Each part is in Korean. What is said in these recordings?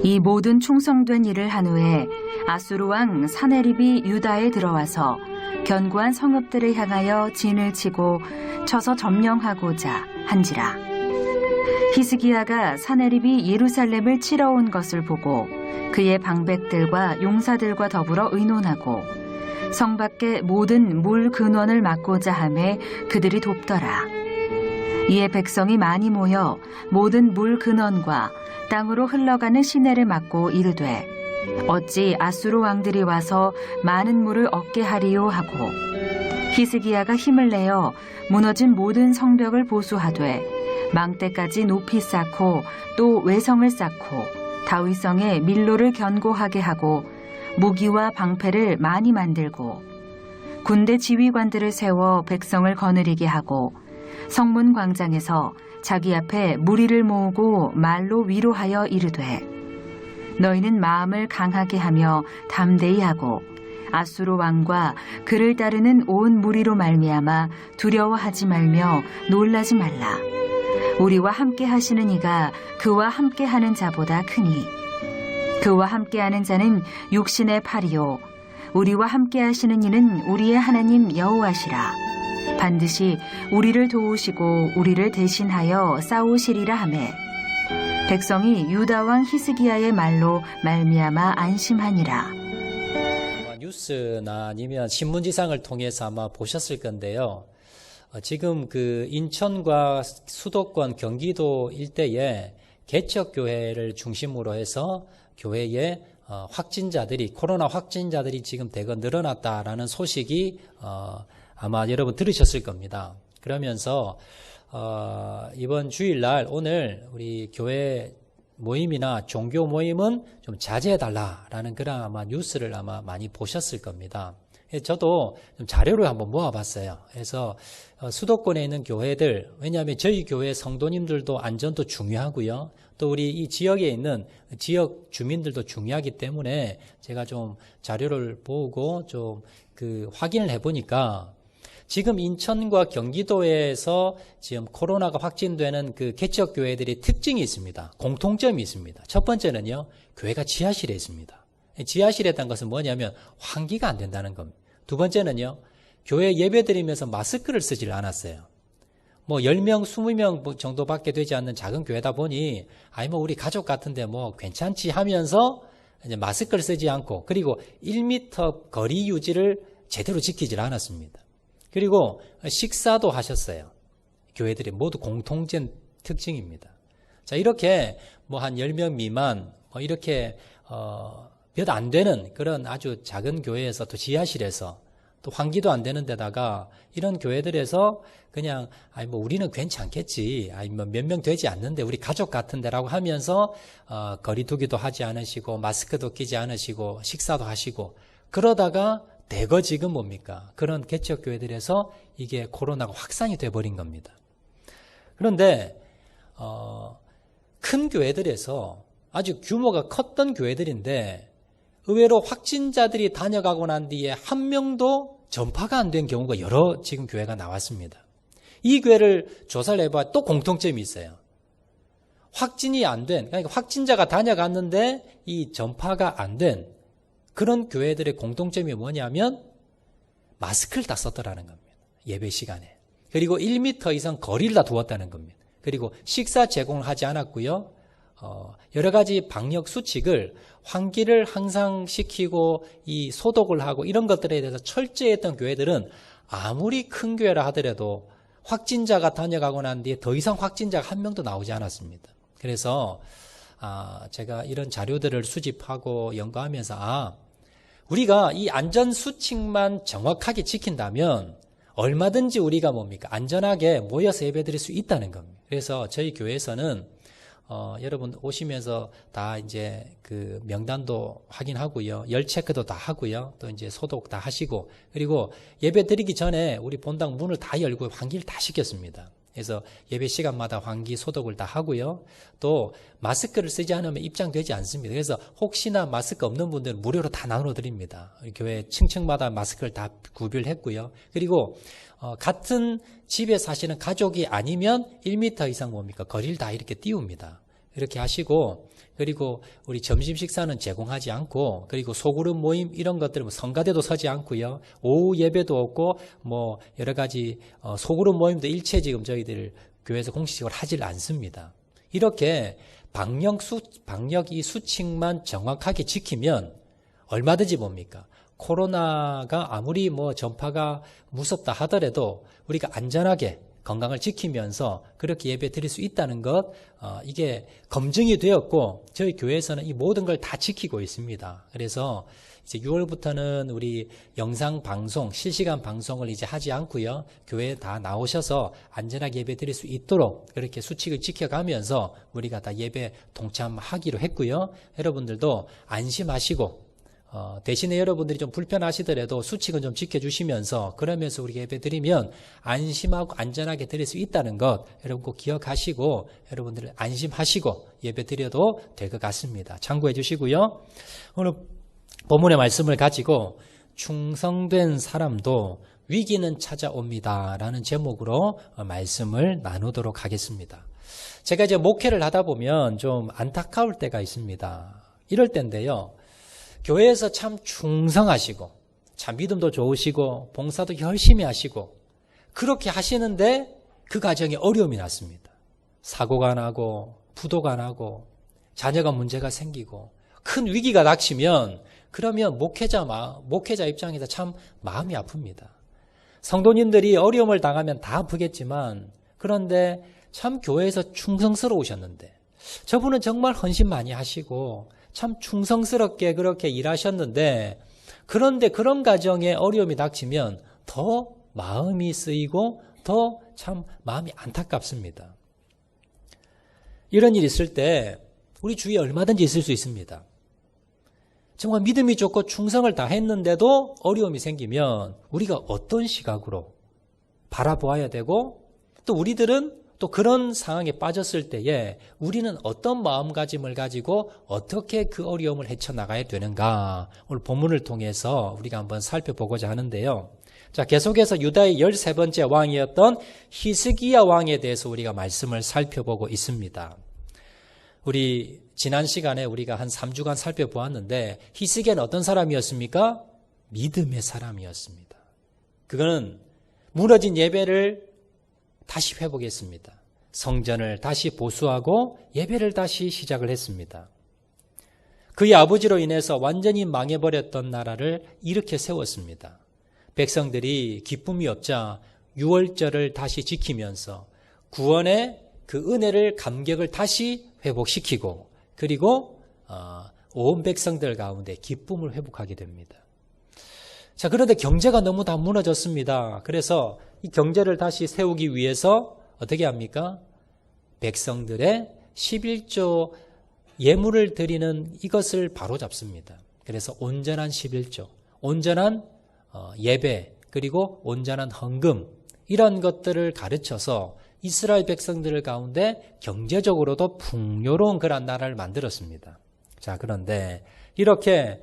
이 모든 충성된 일을 한 후에 아수르 왕 사네립이 유다에 들어와서 견고한 성읍들을 향하여 진을 치고 쳐서 점령하고자 한지라. 히스기야가 사네립이 예루살렘을 치러 온 것을 보고 그의 방백들과 용사들과 더불어 의논하고 성 밖의 모든 물 근원을 막고자 하매 그들이 돕더라. 이에 백성이 많이 모여 모든 물 근원과 땅으로 흘러가는 시내를 막고 이르되 어찌 아수르 왕들이 와서 많은 물을 얻게 하리요 하고 히스기야가 힘을 내어 무너진 모든 성벽을 보수하되 망대까지 높이 쌓고 또 외성을 쌓고 다윗성에 밀로를 견고하게 하고 무기와 방패를 많이 만들고 군대 지휘관들을 세워 백성을 거느리게 하고 성문 광장에서 자기 앞에 무리를 모으고 말로 위로하여 이르되 너희는 마음을 강하게 하며 담대히 하고 아수르 왕과 그를 따르는 온 무리로 말미암아 두려워하지 말며 놀라지 말라. 우리와 함께 하시는 이가 그와 함께 하는 자보다 크니 그와 함께 하는 자는 육신의 팔이요 우리와 함께 하시는 이는 우리의 하나님 여호와시라. 반드시 우리를 도우시고 우리를 대신하여 싸우시리라 하매 백성이 유다 왕 히스기야의 말로 말미암아 안심하니라. 뉴스나 아니면 신문지상을 통해서 아마 보셨을 건데요. 지금 그 인천과 수도권 경기도 일대에 개척교회를 중심으로 해서 교회에 확진자들이 코로나 확진자들이 지금 대거 늘어났다라는 소식이 아마 여러분 들으셨을 겁니다. 그러면서 이번 주일날 오늘 우리 교회 모임이나 종교 모임은 좀 자제해달라라는 그런 아마 뉴스를 아마 많이 보셨을 겁니다. 저도 좀 자료를 한번 모아봤어요. 그래서 수도권에 있는 교회들, 왜냐하면 저희 교회 성도님들도 안전도 중요하고요. 또 우리 이 지역에 있는 지역 주민들도 중요하기 때문에 제가 좀 자료를 보고 좀 확인을 해보니까 지금 인천과 경기도에서 지금 코로나가 확진되는 그 개척교회들이 특징이 있습니다. 공통점이 있습니다. 첫 번째는요, 교회가 지하실에 있습니다. 지하실에 있다는 것은 뭐냐면 환기가 안 된다는 겁니다. 두 번째는요, 교회 예배 드리면서 마스크를 쓰질 않았어요. 뭐 10명, 20명 정도밖에 되지 않는 작은 교회다 보니 우리 가족 같은데 뭐 괜찮지 하면서 이제 마스크를 쓰지 않고 그리고 1m 거리 유지를 제대로 지키질 않았습니다. 그리고 식사도 하셨어요. 교회들이 모두 공통된 특징입니다. 자, 이렇게 뭐 한 10명 미만 이렇게 몇 안 되는 그런 아주 작은 교회에서 또 지하실에서 또 환기도 안 되는 데다가 이런 교회들에서 그냥 뭐 우리는 괜찮겠지, 뭐 몇 명 되지 않는데 우리 가족 같은데라고 하면서 거리두기도 하지 않으시고 마스크도 끼지 않으시고 식사도 하시고 그러다가 대거 지금 뭡니까? 그런 개척교회들에서 이게 코로나가 확산이 돼버린 겁니다. 그런데 큰 교회들에서 아주 규모가 컸던 교회들인데 의외로 확진자들이 다녀가고 난 뒤에 한 명도 전파가 안 된 경우가 여러 지금 교회가 나왔습니다. 이 교회를 조사를 해봐 또 공통점이 있어요. 확진이 안 된, 그러니까 확진자가 다녀갔는데 이 전파가 안 된 그런 교회들의 공통점이 뭐냐면 마스크를 다 썼더라는 겁니다. 예배 시간에. 그리고 1m 이상 거리를 다 두었다는 겁니다. 그리고 식사 제공을 하지 않았고요. 여러 가지 방역 수칙을 환기를 항상 시키고 이 소독을 하고 이런 것들에 대해서 철저히 했던 교회들은 아무리 큰 교회라 하더라도 확진자가 다녀가고 난 뒤에 더 이상 확진자가 한 명도 나오지 않았습니다. 그래서 제가 이런 자료들을 수집하고 연구하면서 우리가 이 안전 수칙만 정확하게 지킨다면 얼마든지 우리가 안전하게 모여서 예배드릴 수 있다는 겁니다. 그래서 저희 교회에서는 여러분 오시면서 다 이제 그 명단도 확인하고요. 열 체크도 다 하고요. 또 이제 소독 다 하시고 그리고 예배 드리기 전에 우리 본당 문을 다 열고 환기를 다 시켰습니다. 그래서 예배 시간마다 환기 소독을 다 하고요. 또 마스크를 쓰지 않으면 입장되지 않습니다. 그래서 혹시나 마스크 없는 분들은 무료로 다 나눠드립니다. 교회 층층마다 마스크를 다 구별했고요. 그리고 같은 집에 사시는 가족이 아니면 1m 이상 거리를 다 이렇게 띄웁니다. 이렇게 하시고, 그리고 우리 점심 식사는 제공하지 않고, 그리고 소그룹 모임 이런 것들 성가대도 서지 않고요. 오후 예배도 없고 뭐 여러 가지 소그룹 모임도 일체 지금 저희들 교회에서 공식적으로 하질 않습니다. 이렇게 방역 이 수칙만 정확하게 지키면 얼마든지 뭡니까? 코로나가 아무리 뭐 전파가 무섭다 하더라도 우리가 안전하게 건강을 지키면서 그렇게 예배 드릴 수 있다는 것, 이게 검증이 되었고 저희 교회에서는 이 모든 걸 다 지키고 있습니다. 그래서 이제 6월부터는 우리 영상 방송, 실시간 방송을 이제 하지 않고요. 교회에 다 나오셔서 안전하게 예배 드릴 수 있도록 그렇게 수칙을 지켜가면서 우리가 다 예배 동참하기로 했고요. 여러분들도 안심하시고 대신에 여러분들이 좀 불편하시더라도 수칙은 좀 지켜주시면서 그러면서 우리 예배 드리면 안심하고 안전하게 드릴 수 있다는 것 여러분 꼭 기억하시고 여러분들 안심하시고 예배 드려도 될 것 같습니다. 참고해 주시고요. 오늘 본문의 말씀을 가지고 충성된 사람도 위기는 찾아옵니다 라는 제목으로 말씀을 나누도록 하겠습니다. 제가 이제 목회를 하다 보면 좀 안타까울 때가 있습니다. 이럴 때인데요. 교회에서 참 충성하시고 참 믿음도 좋으시고 봉사도 열심히 하시고 그렇게 하시는데 그 과정에 어려움이 났습니다. 사고가 나고 부도가 나고 자녀가 문제가 생기고 큰 위기가 닥치면 그러면 목회자 입장에서 참 마음이 아픕니다. 성도님들이 어려움을 당하면 다 아프겠지만 그런데 참 교회에서 충성스러우셨는데 저분은 정말 헌신 많이 하시고 참 충성스럽게 그렇게 일하셨는데 그런데 그런 가정에 어려움이 닥치면 더 마음이 쓰이고 더 참 마음이 안타깝습니다. 이런 일이 있을 때 우리 주위에 얼마든지 있을 수 있습니다. 정말 믿음이 좋고 충성을 다 했는데도 어려움이 생기면 우리가 어떤 시각으로 바라보아야 되고 또 우리들은 또 그런 상황에 빠졌을 때에 우리는 어떤 마음가짐을 가지고 어떻게 그 어려움을 헤쳐나가야 되는가 오늘 본문을 통해서 우리가 한번 살펴보고자 하는데요. 자, 계속해서 유다의 13번째 왕이었던 히스기야 왕에 대해서 우리가 말씀을 살펴보고 있습니다. 우리 지난 시간에 우리가 한 3주간 살펴보았는데 히스기야는 어떤 사람이었습니까? 믿음의 사람이었습니다. 그거는 무너진 예배를 다시 회복했습니다. 성전을 다시 보수하고 예배를 다시 시작을 했습니다. 그의 아버지로 인해서 완전히 망해버렸던 나라를 일으켜 세웠습니다. 백성들이 기쁨이 없자 유월절을 다시 지키면서 구원의 그 은혜를 감격을 다시 회복시키고 그리고 온 백성들 가운데 기쁨을 회복하게 됩니다. 자, 그런데 경제가 너무 다 무너졌습니다. 그래서 이 경제를 다시 세우기 위해서 어떻게 합니까? 백성들의 11조 예물을 드리는 이것을 바로잡습니다. 그래서 온전한 11조, 온전한 예배, 그리고 온전한 헌금 이런 것들을 가르쳐서 이스라엘 백성들 가운데 경제적으로도 풍요로운 그런 나라를 만들었습니다. 자, 그런데 이렇게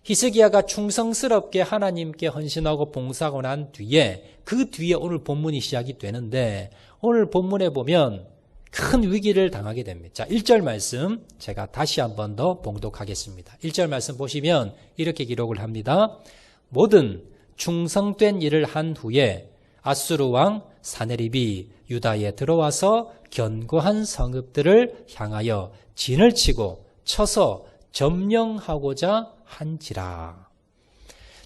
히스기야가 충성스럽게 하나님께 헌신하고 봉사하고 난 뒤에 그 뒤에 오늘 본문이 시작이 되는데 오늘 본문에 보면 큰 위기를 당하게 됩니다. 자, 1절 말씀 제가 다시 한 번 더 봉독하겠습니다. 1절 말씀 보시면 이렇게 기록을 합니다. 모든 충성된 일을 한 후에 아수르 왕 사네립이 유다에 들어와서 견고한 성읍들을 향하여 진을 치고 쳐서 점령하고자 한지라.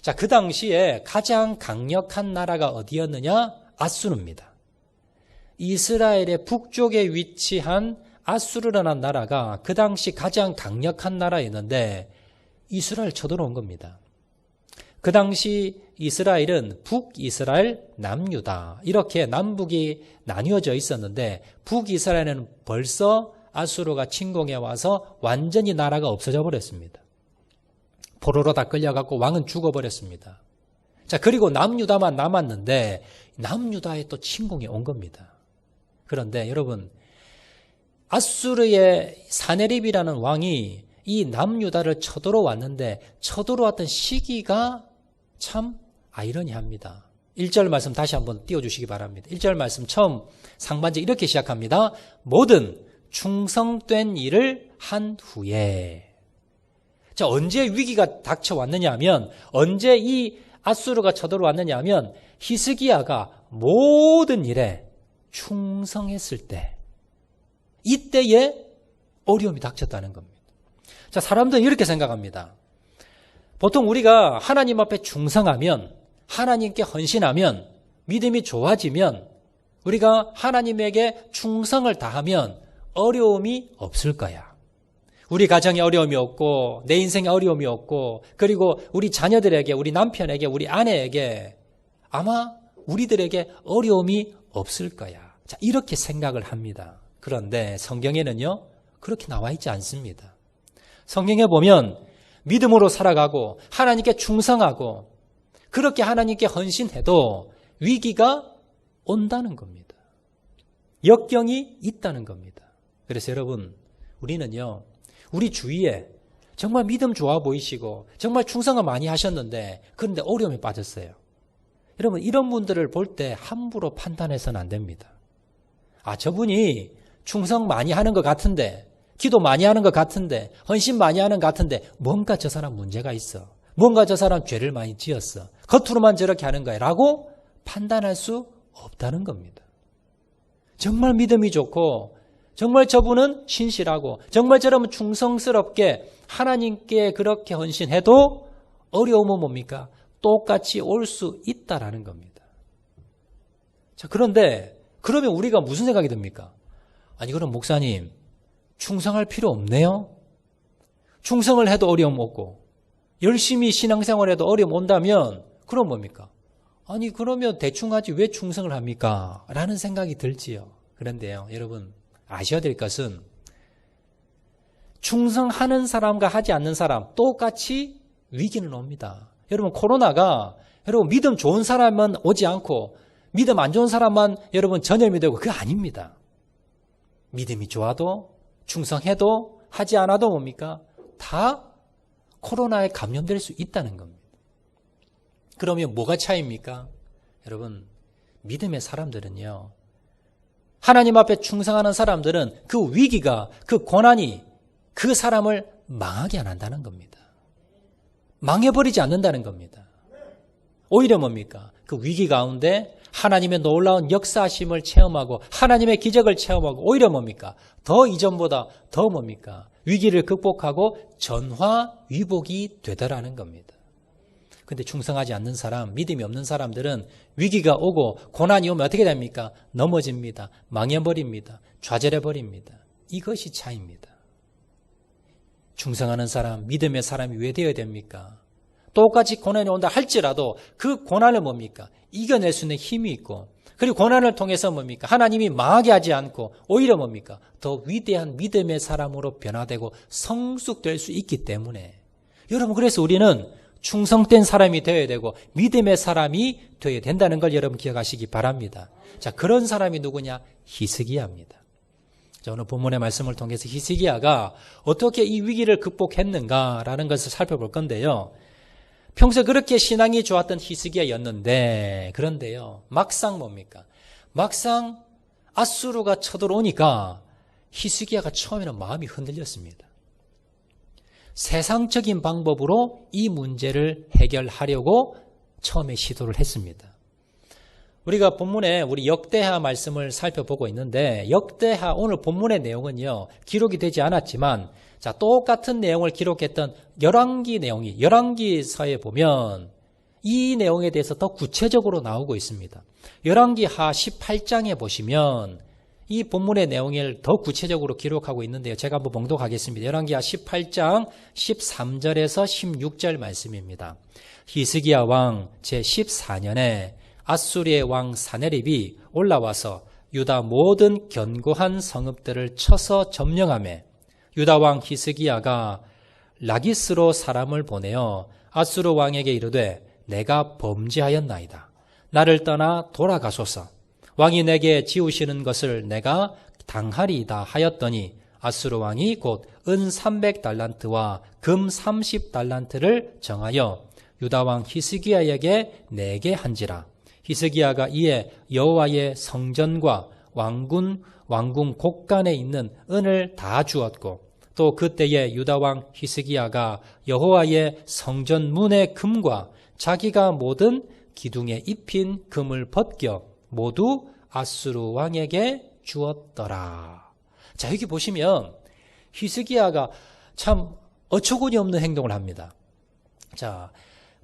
자, 그 당시에 가장 강력한 나라가 어디였느냐? 아수르입니다. 이스라엘의 북쪽에 위치한 아수르라는 나라가 그 당시 가장 강력한 나라였는데 이스라엘 쳐들어온 겁니다. 그 당시 이스라엘은 북이스라엘, 남유다 이렇게 남북이 나뉘어져 있었는데 북이스라엘은 벌써 아수르가 침공해 와서 완전히 나라가 없어져 버렸습니다. 포로로 다 끌려갔고 왕은 죽어버렸습니다. 자, 그리고 남유다만 남았는데 남유다에 또 침공이 온 겁니다. 그런데 여러분, 아수르의 사네립이라는 왕이 이 남유다를 쳐들어왔는데 쳐들어왔던 시기가 참 아이러니합니다. 1절 말씀 다시 한번 띄워주시기 바랍니다. 1절 말씀 처음 상반절 이렇게 시작합니다. 모든 충성된 일을 한 후에. 자, 언제 위기가 닥쳐왔느냐 하면, 언제 이 아수르가 쳐들어왔느냐 하면 히스기야가 모든 일에 충성했을 때, 이때에 어려움이 닥쳤다는 겁니다. 자, 사람들은 이렇게 생각합니다. 보통 우리가 하나님 앞에 충성하면, 하나님께 헌신하면, 믿음이 좋아지면, 우리가 하나님에게 충성을 다하면 어려움이 없을 거야. 우리 가정에 어려움이 없고, 내 인생에 어려움이 없고, 그리고 우리 자녀들에게, 우리 남편에게, 우리 아내에게 아마 우리들에게 어려움이 없을 거야. 자, 이렇게 생각을 합니다. 그런데 성경에는요, 그렇게 나와 있지 않습니다. 성경에 보면 믿음으로 살아가고 하나님께 충성하고 그렇게 하나님께 헌신해도 위기가 온다는 겁니다. 역경이 있다는 겁니다. 그래서 여러분, 우리는요, 우리 주위에 정말 믿음 좋아 보이시고 정말 충성을 많이 하셨는데 그런데 어려움에 빠졌어요. 여러분, 이런 분들을 볼 때 함부로 판단해서는 안 됩니다. 아, 저분이 충성 많이 하는 것 같은데, 기도 많이 하는 것 같은데, 헌신 많이 하는 것 같은데 뭔가 저 사람 문제가 있어. 뭔가 저 사람 죄를 많이 지었어. 겉으로만 저렇게 하는 거야 라고 판단할 수 없다는 겁니다. 정말 믿음이 좋고 정말 저분은 신실하고 정말 저러면 충성스럽게 하나님께 그렇게 헌신해도 어려움은 뭡니까? 똑같이 올 수 있다라는 겁니다. 자, 그런데 그러면 우리가 무슨 생각이 듭니까? 아니, 그럼 목사님, 충성할 필요 없네요? 충성을 해도 어려움 없고 열심히 신앙생활해도 어려움 온다면 그럼 뭡니까? 아니, 그러면 대충 하지 왜 충성을 합니까? 라는 생각이 들지요. 그런데요, 여러분, 아셔야 될 것은 충성하는 사람과 하지 않는 사람 똑같이 위기는 옵니다. 여러분, 코로나가 여러분 믿음 좋은 사람만 오지 않고 믿음 안 좋은 사람만 여러분 전염이 되고 그거 아닙니다. 믿음이 좋아도 충성해도 하지 않아도 뭡니까? 다 코로나에 감염될 수 있다는 겁니다. 그러면 뭐가 차이입니까? 여러분, 믿음의 사람들은요, 하나님 앞에 충성하는 사람들은 그 위기가, 그 고난이 그 사람을 망하게 안 한다는 겁니다. 망해버리지 않는다는 겁니다. 오히려 뭡니까? 그 위기 가운데 하나님의 놀라운 역사하심을 체험하고 하나님의 기적을 체험하고 오히려 뭡니까? 더 이전보다 더 뭡니까? 위기를 극복하고 전화위복이 되더라는 겁니다. 근데 충성하지 않는 사람, 믿음이 없는 사람들은 위기가 오고 고난이 오면 어떻게 됩니까? 넘어집니다. 망해버립니다. 좌절해버립니다. 이것이 차이입니다. 충성하는 사람, 믿음의 사람이 왜 되어야 됩니까? 똑같이 고난이 온다 할지라도 그 고난을 뭡니까? 이겨낼 수 있는 힘이 있고, 그리고 고난을 통해서 뭡니까? 하나님이 망하게 하지 않고 오히려 뭡니까? 더 위대한 믿음의 사람으로 변화되고 성숙될 수 있기 때문에 여러분, 그래서 우리는 충성된 사람이 되어야 되고 믿음의 사람이 되어야 된다는 걸 여러분 기억하시기 바랍니다. 자, 그런 사람이 누구냐? 히스기야입니다. 자, 오늘 본문의 말씀을 통해서 히스기야가 어떻게 이 위기를 극복했는가라는 것을 살펴볼 건데요. 평소에 그렇게 신앙이 좋았던 히스기야였는데, 그런데요, 막상 뭡니까? 막상 아수르가 쳐들어오니까 히스기야가 처음에는 마음이 흔들렸습니다. 세상적인 방법으로 이 문제를 해결하려고 처음에 시도를 했습니다. 우리가 본문에 우리 역대하 말씀을 살펴보고 있는데, 역대하 오늘 본문의 내용은요, 기록이 되지 않았지만, 자, 똑같은 내용을 기록했던 열왕기 내용이, 열왕기서에 보면 이 내용에 대해서 더 구체적으로 나오고 있습니다. 열왕기하 18장에 보시면 이 본문의 내용을 더 구체적으로 기록하고 있는데요. 제가 한번 봉독하겠습니다. 열왕기하 18장 13절에서 16절 말씀입니다. 히스기야 왕 제14년에 아수리의 왕 사네립이 올라와서 유다 모든 견고한 성읍들을 쳐서 점령하며 유다 왕 히스기야가 라기스로 사람을 보내어 아수르 왕에게 이르되 내가 범죄하였나이다. 나를 떠나 돌아가소서. 왕이 내게 지우시는 것을 내가 당하리이다 하였더니 아수르 왕이 곧 은 300달란트와 금 30달란트를 정하여 유다 왕 히스기야에게 내게 한지라. 히스기야가 이에 여호와의 성전과 왕궁 왕궁 곳간에 있는 은을 다 주었고 또 그때에 유다 왕 히스기야가 여호와의 성전 문의 금과 자기가 모든 기둥에 입힌 금을 벗겨 모두 아수르 왕에게 주었더라. 자, 여기 보시면 히스기야가 참 어처구니 없는 행동을 합니다. 자,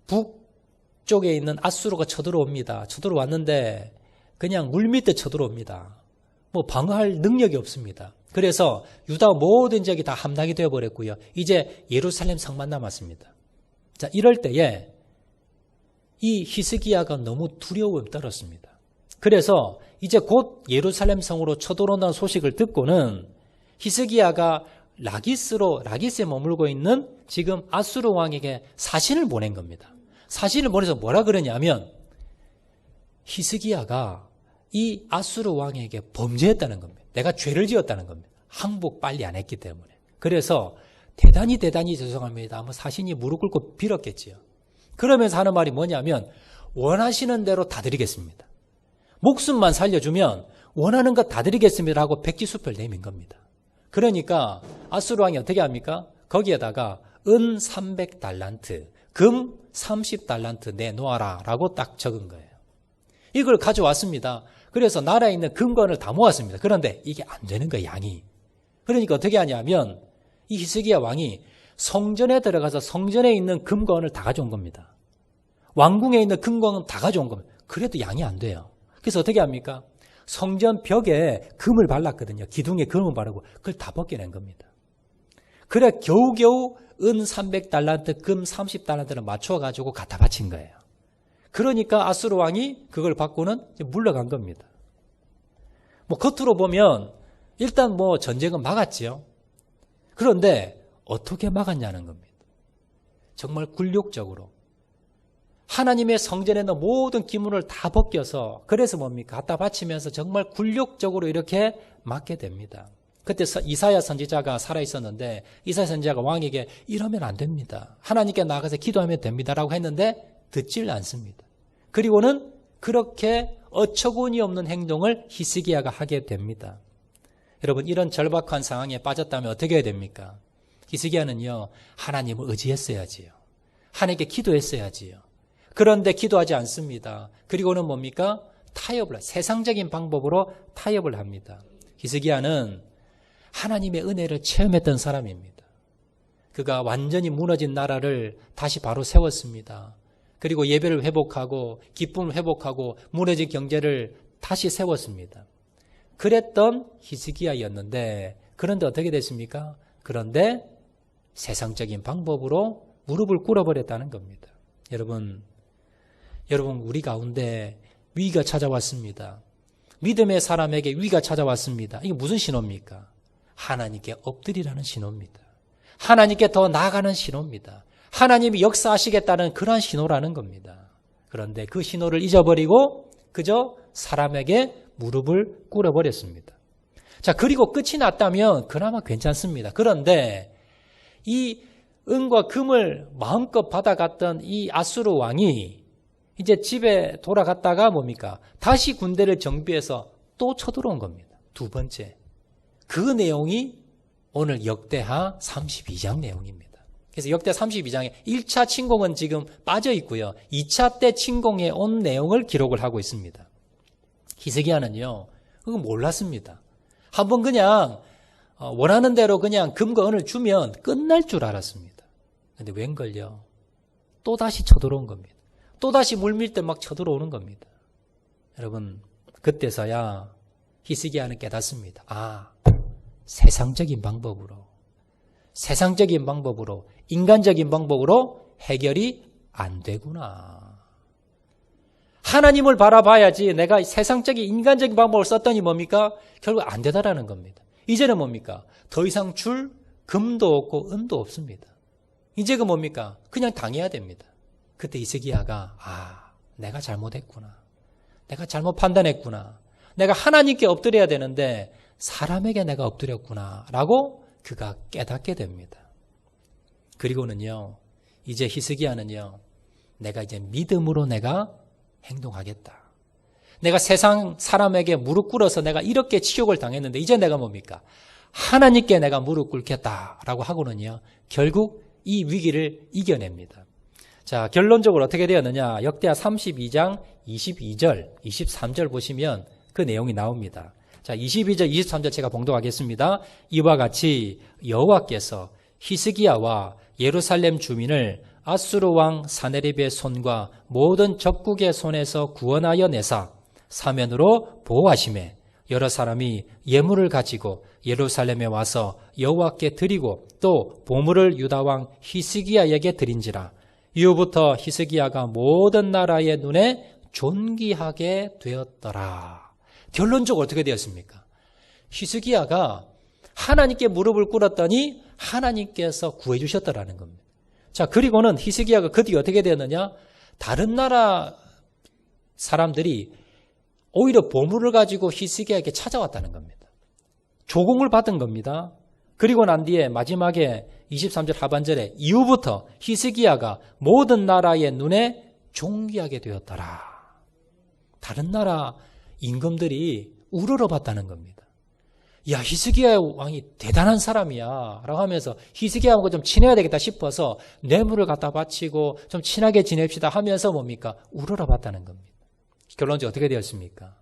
북쪽에 있는 아수르가 쳐들어옵니다. 쳐들어왔는데 그냥 물밑에 쳐들어옵니다. 뭐 방어할 능력이 없습니다. 그래서 유다 모든 지역이 다 함락이 되어버렸고요. 이제 예루살렘 성만 남았습니다. 자, 이럴 때에 이 히스기야가 너무 두려움을 떨었습니다. 그래서 이제 곧 예루살렘 성으로 쳐들어온다는 소식을 듣고는 히스기야가 라기스에 머물고 있는 지금 아수르 왕에게 사신을 보낸 겁니다. 사신을 보내서 뭐라 그러냐면 히스기야가 이 아수르 왕에게 범죄했다는 겁니다. 내가 죄를 지었다는 겁니다. 항복 빨리 안 했기 때문에. 그래서 대단히 죄송합니다. 아마 사신이 무릎 꿇고 빌었겠지요. 그러면서 하는 말이 뭐냐면 원하시는 대로 다 드리겠습니다. 목숨만 살려주면 원하는 것 다 드리겠습니다 하고 백지수표를 내민 겁니다. 그러니까 아수르 왕이 어떻게 합니까? 거기에다가 은 300달란트, 금 30달란트 내놓아라 라고 딱 적은 거예요. 이걸 가져왔습니다. 그래서 나라에 있는 금관을 다 모았습니다. 그런데 이게 안 되는 거예요, 양이. 그러니까 어떻게 하냐면 이 히스기야 왕이 성전에 들어가서 성전에 있는 금관을 다 가져온 겁니다. 왕궁에 있는 금관은 다 가져온 겁니다. 그래도 양이 안 돼요. 그래서 어떻게 합니까? 성전 벽에 금을 발랐거든요. 기둥에 금을 바르고 그걸 다 벗겨낸 겁니다. 그래 겨우겨우 은 300달란트, 금 30달란트를 맞춰가지고 갖다 바친 거예요. 그러니까 아수르 왕이 그걸 받고는 물러간 겁니다. 뭐 겉으로 보면 일단 뭐 전쟁은 막았지요. 그런데 어떻게 막았냐는 겁니다. 정말 굴욕적으로. 하나님의 성전에 있는 모든 기물을 다 벗겨서 그래서 뭡니까? 갖다 바치면서 정말 굴욕적으로 이렇게 막게 됩니다. 그때 이사야 선지자가 살아있었는데 이사야 선지자가 왕에게 이러면 안 됩니다. 하나님께 나가서 기도하면 됩니다라고 했는데 듣질 않습니다. 그리고는 그렇게 어처구니 없는 행동을 히스기야가 하게 됩니다. 여러분 이런 절박한 상황에 빠졌다면 어떻게 해야 됩니까? 히스기야는요 하나님을 의지했어야지요. 하나님께 기도했어야지요. 그런데 기도하지 않습니다. 그리고는 뭡니까? 세상적인 방법으로 타협을 합니다. 히스기야는 하나님의 은혜를 체험했던 사람입니다. 그가 완전히 무너진 나라를 다시 바로 세웠습니다. 그리고 예배를 회복하고 기쁨을 회복하고 무너진 경제를 다시 세웠습니다. 그랬던 히스기야였는데 그런데 어떻게 됐습니까? 그런데 세상적인 방법으로 무릎을 꿇어버렸다는 겁니다. 여러분 우리 가운데 위기가 찾아왔습니다. 믿음의 사람에게 위기가 찾아왔습니다. 이게 무슨 신호입니까? 하나님께 엎드리라는 신호입니다. 하나님께 더 나아가는 신호입니다. 하나님이 역사하시겠다는 그러한 신호라는 겁니다. 그런데 그 신호를 잊어버리고 그저 사람에게 무릎을 꿇어버렸습니다. 자, 그리고 끝이 났다면 그나마 괜찮습니다. 그런데 이 은과 금을 마음껏 받아갔던 이 아수르 왕이 이제 집에 돌아갔다가 뭡니까? 다시 군대를 정비해서 또 쳐들어온 겁니다. 두 번째. 그 내용이 오늘 역대하 32장 내용입니다. 그래서 역대 32장에 1차 침공은 지금 빠져 있고요. 2차 때 침공해 온 내용을 기록을 하고 있습니다. 히스기야는요. 그거 몰랐습니다. 한번 그냥 원하는 대로 그냥 금과 은을 주면 끝날 줄 알았습니다. 그런데 웬걸요. 또다시 쳐들어온 겁니다. 또다시 물밀 때 막 쳐들어오는 겁니다. 여러분 그때서야 히스기야는 깨닫습니다. 세상적인 방법으로 인간적인 방법으로 해결이 안 되구나. 하나님을 바라봐야지 내가 세상적인 인간적인 방법을 썼더니 뭡니까? 결국 안 되다라는 겁니다. 이제는 뭡니까? 더 이상 줄 금도 없고 은도 없습니다. 이제 그 뭡니까? 그냥 당해야 됩니다. 그때 히스기야가 내가 잘못했구나. 내가 잘못 판단했구나. 내가 하나님께 엎드려야 되는데 사람에게 내가 엎드렸구나 라고 그가 깨닫게 됩니다. 그리고는요. 이제 히스기야는요. 내가 이제 믿음으로 내가 행동하겠다. 내가 세상 사람에게 무릎 꿇어서 내가 이렇게 치욕을 당했는데 이제 내가 뭡니까? 하나님께 내가 무릎 꿇겠다라고 하고는요. 결국 이 위기를 이겨냅니다. 자, 결론적으로 어떻게 되었느냐? 역대하 32장 22절, 23절 보시면 그 내용이 나옵니다. 자, 22절, 23절 제가 봉독하겠습니다. 이와 같이 여호와께서 히스기야와 예루살렘 주민을 아수르 왕 사네립의 손과 모든 적국의 손에서 구원하여 내사 사면으로 보호하시매 여러 사람이 예물을 가지고 예루살렘에 와서 여호와께 드리고 또 보물을 유다 왕 히스기야에게 드린지라. 이후부터 히스기야가 모든 나라의 눈에 존귀하게 되었더라. 결론적으로 어떻게 되었습니까? 히스기야가 하나님께 무릎을 꿇었더니 하나님께서 구해 주셨더라는 겁니다. 자, 그리고는 히스기야가 그 뒤에 어떻게 되었느냐? 다른 나라 사람들이 오히려 보물을 가지고 히스기야에게 찾아왔다는 겁니다. 조공을 받은 겁니다. 그리고 난 뒤에 마지막에 23절 하반절에 이후부터 히스기야가 모든 나라의 눈에 존귀하게 되었더라. 다른 나라 임금들이 우러러봤다는 겁니다. 야, 히스기야 왕이 대단한 사람이야 라고 하면서 히스기야하고 좀 친해야 되겠다 싶어서 뇌물을 갖다 바치고 좀 친하게 지냅시다 하면서 뭡니까? 우러러봤다는 겁니다. 결론적으로 어떻게 되었습니까?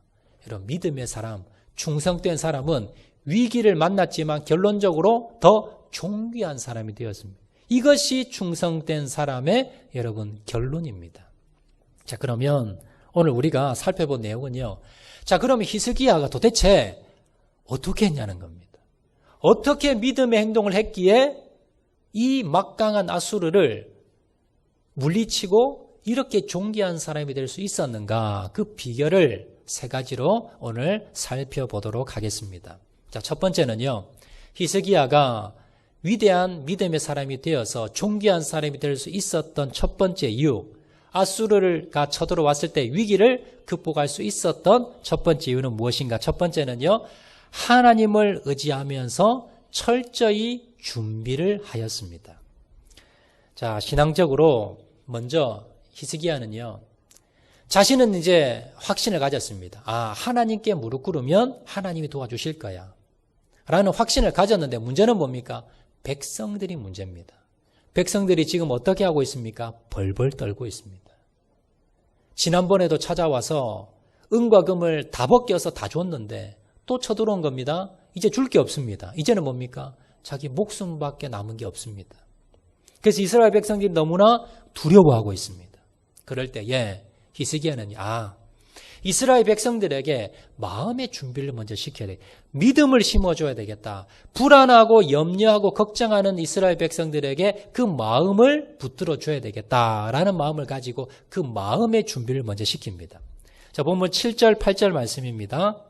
여러분, 믿음의 사람, 충성된 사람은 위기를 만났지만 결론적으로 더 존귀한 사람이 되었습니다. 이것이 충성된 사람의 여러분 결론입니다. 자, 그러면 오늘 우리가 살펴본 내용은요. 자, 그러면 히스기야가 도대체 어떻게 했냐는 겁니다. 어떻게 믿음의 행동을 했기에 이 막강한 아수르를 물리치고 이렇게 존귀한 사람이 될 수 있었는가? 그 비결을 세 가지로 오늘 살펴보도록 하겠습니다. 자, 첫 번째는요. 히스기야가 위대한 믿음의 사람이 되어서 존귀한 사람이 될 수 있었던 첫 번째 이유, 아수르가 쳐들어왔을 때 위기를 극복할 수 있었던 첫 번째 이유는 무엇인가? 첫 번째는요. 하나님을 의지하면서 철저히 준비를 하였습니다. 자, 신앙적으로 먼저 히스기야는요. 자신은 이제 확신을 가졌습니다. 아, 하나님께 무릎 꿇으면 하나님이 도와주실 거야. 라는 확신을 가졌는데 문제는 뭡니까? 백성들이 문제입니다. 백성들이 지금 어떻게 하고 있습니까? 벌벌 떨고 있습니다. 지난번에도 찾아와서 은과 금을 다 벗겨서 다 줬는데 또 쳐들어온 겁니다. 이제 줄 게 없습니다. 이제는 뭡니까? 자기 목숨밖에 남은 게 없습니다. 그래서 이스라엘 백성들이 너무나 두려워하고 있습니다. 그럴 때에 히스기야는 이스라엘 백성들에게 마음의 준비를 먼저 시켜야 돼. 믿음을 심어줘야 되겠다. 불안하고 염려하고 걱정하는 이스라엘 백성들에게 그 마음을 붙들어줘야 되겠다라는 마음을 가지고 그 마음의 준비를 먼저 시킵니다. 자, 본문 7절, 8절 말씀입니다.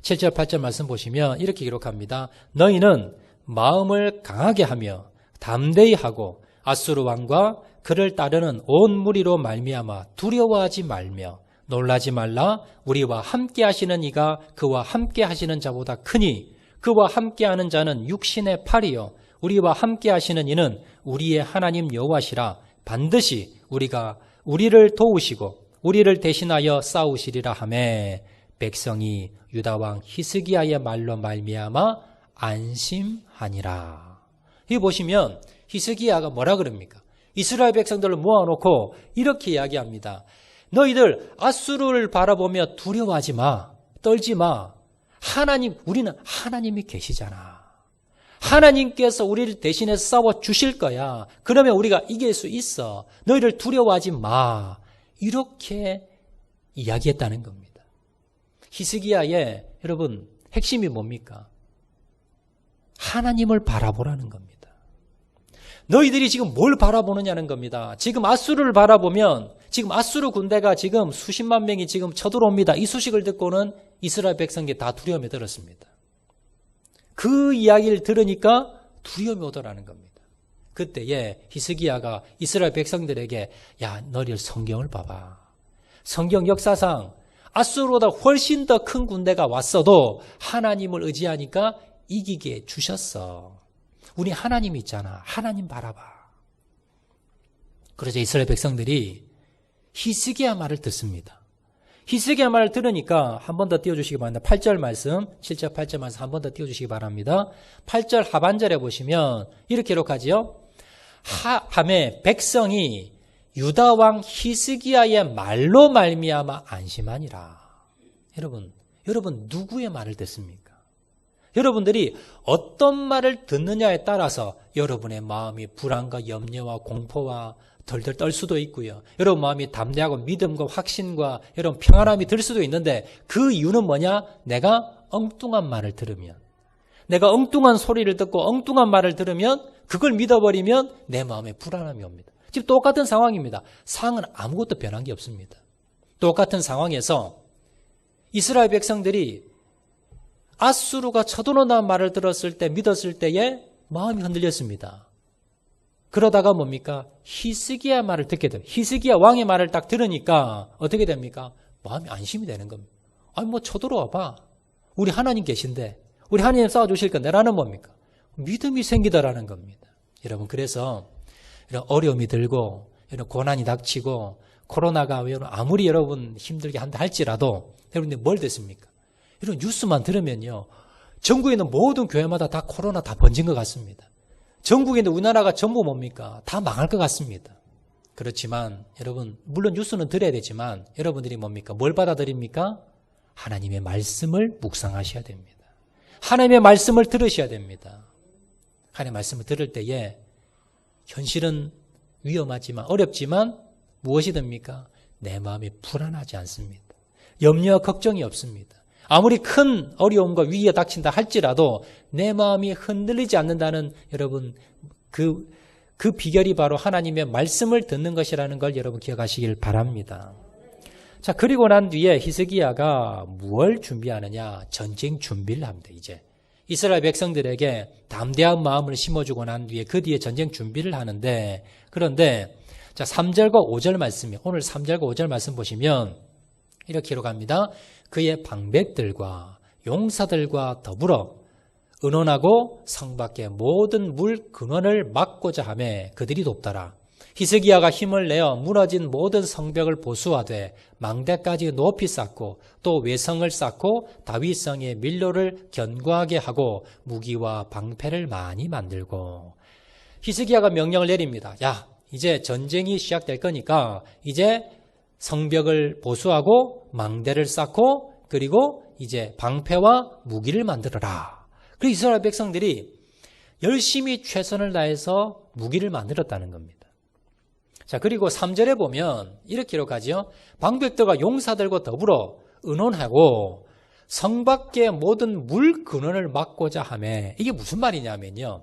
7절, 8절 말씀 보시면 이렇게 기록합니다. 너희는 마음을 강하게 하며 담대히 하고 아수르 왕과 그를 따르는 온 무리로 말미암아 두려워하지 말며 놀라지 말라. 우리와 함께 하시는 이가 그와 함께 하시는 자보다 크니 그와 함께 하는 자는 육신의 팔이요 우리와 함께 하시는 이는 우리의 하나님 여호와시라. 반드시 우리를 도우시고 우리를 대신하여 싸우시리라 하매 백성이 유다 왕 히스기야의 말로 말미암아 안심하니라. 여기 보시면 히스기야가 뭐라 그럽니까? 이스라엘 백성들을 모아놓고 이렇게 이야기합니다. 너희들 아수르를 바라보며 두려워하지 마. 떨지 마. 우리는 하나님이 계시잖아. 하나님께서 우리를 대신해서 싸워 주실 거야. 그러면 우리가 이길 수 있어. 너희를 두려워하지 마. 이렇게 이야기했다는 겁니다. 히스기야의 여러분 핵심이 뭡니까? 하나님을 바라보라는 겁니다. 너희들이 지금 뭘 바라보느냐는 겁니다. 지금 아수르를 바라보면 지금 아수르 군대가 지금 수십만 명이 지금 쳐들어옵니다. 이 소식을 듣고는 이스라엘 백성이 다 두려움에 들었습니다. 그 이야기를 들으니까 두려움이 오더라는 겁니다. 그때에 히스기야가 이스라엘 백성들에게 너희들 성경을 봐봐. 성경 역사상 아수르보다 훨씬 더 큰 군대가 왔어도 하나님을 의지하니까 이기게 주셨어. 우리 하나님 있잖아. 하나님 바라봐. 그러자 이스라엘 백성들이 히스기야 말을 듣습니다. 히스기야 말을 들으니까 한 번 더 띄워주시기 바랍니다. 8절 말씀, 7절 8절 말씀 한 번 더 띄워주시기 바랍니다. 8절 하반절에 보시면 이렇게 기록하지요. 하매 백성이 유다 왕 히스기야의 말로 말미암아 안심하니라. 여러분 누구의 말을 듣습니까? 여러분들이 어떤 말을 듣느냐에 따라서 여러분의 마음이 불안과 염려와 공포와 덜덜 떨 수도 있고요. 여러분 마음이 담대하고 믿음과 확신과 여러분 평안함이 들 수도 있는데 그 이유는 뭐냐? 내가 엉뚱한 말을 들으면, 내가 엉뚱한 소리를 듣고 엉뚱한 말을 들으면 그걸 믿어버리면 내 마음에 불안함이 옵니다. 지금 똑같은 상황입니다. 상황은 아무것도 변한 게 없습니다. 똑같은 상황에서 이스라엘 백성들이 아수르가 쳐들어온다는 말을 들었을 때, 믿었을 때에 마음이 흔들렸습니다. 그러다가 뭡니까? 히스기야 말을 듣게 돼요. 히스기야 왕의 말을 딱 들으니까 어떻게 됩니까? 마음이 안심이 되는 겁니다. 아니 뭐 쳐들어와 봐. 우리 하나님 계신데, 우리 하나님 싸워주실 건데 라는 뭡니까? 믿음이 생기더라는 겁니다. 여러분 그래서 이런 어려움이 들고 이런 고난이 닥치고 코로나가 아무리 여러분 힘들게 한다 할지라도 여러분들 뭘 됐습니까? 이런 뉴스만 들으면요. 전국에 있는 모든 교회마다 다 코로나 다 번진 것 같습니다. 전국에 있는 우리나라가 전부 뭡니까? 다 망할 것 같습니다. 그렇지만 여러분 물론 뉴스는 들어야 되지만 여러분들이 뭡니까? 뭘 받아들입니까? 하나님의 말씀을 묵상하셔야 됩니다. 하나님의 말씀을 들으셔야 됩니다. 하나님의 말씀을 들을 때에 현실은 위험하지만 어렵지만 무엇이 됩니까? 내 마음이 불안하지 않습니다. 염려와 걱정이 없습니다. 아무리 큰 어려움과 위기가 닥친다 할지라도 내 마음이 흔들리지 않는다는 여러분 그 비결이 바로 하나님의 말씀을 듣는 것이라는 걸 여러분 기억하시길 바랍니다. 자, 그리고 난 뒤에 히스기야가 무엇을 준비하느냐? 전쟁 준비를 합니다. 이제 이스라엘 백성들에게 담대한 마음을 심어주고 난 뒤에 그 뒤에 전쟁 준비를 하는데, 그런데 자 3절과 5절 말씀이 오늘 3절과 5절 말씀 보시면 이렇게 기록합니다. 그의 방백들과 용사들과 더불어 은원하고 성 밖의 모든 물 근원을 막고자 하며 그들이 돕더라. 히스기야가 힘을 내어 무너진 모든 성벽을 보수하되 망대까지 높이 쌓고 또 외성을 쌓고 다윗성의 밀로를 견고하게 하고 무기와 방패를 많이 만들고. 히스기야가 명령을 내립니다. 야, 이제 전쟁이 시작될 거니까 이제 성벽을 보수하고 망대를 쌓고 그리고 이제 방패와 무기를 만들어라. 그리고 이스라엘 백성들이 열심히 최선을 다해서 무기를 만들었다는 겁니다. 자, 그리고 3절에 보면 이렇게 기록하죠. 방백들과 용사들과 더불어 의논하고 성 밖의 모든 물 근원을 막고자 하며, 이게 무슨 말이냐면요.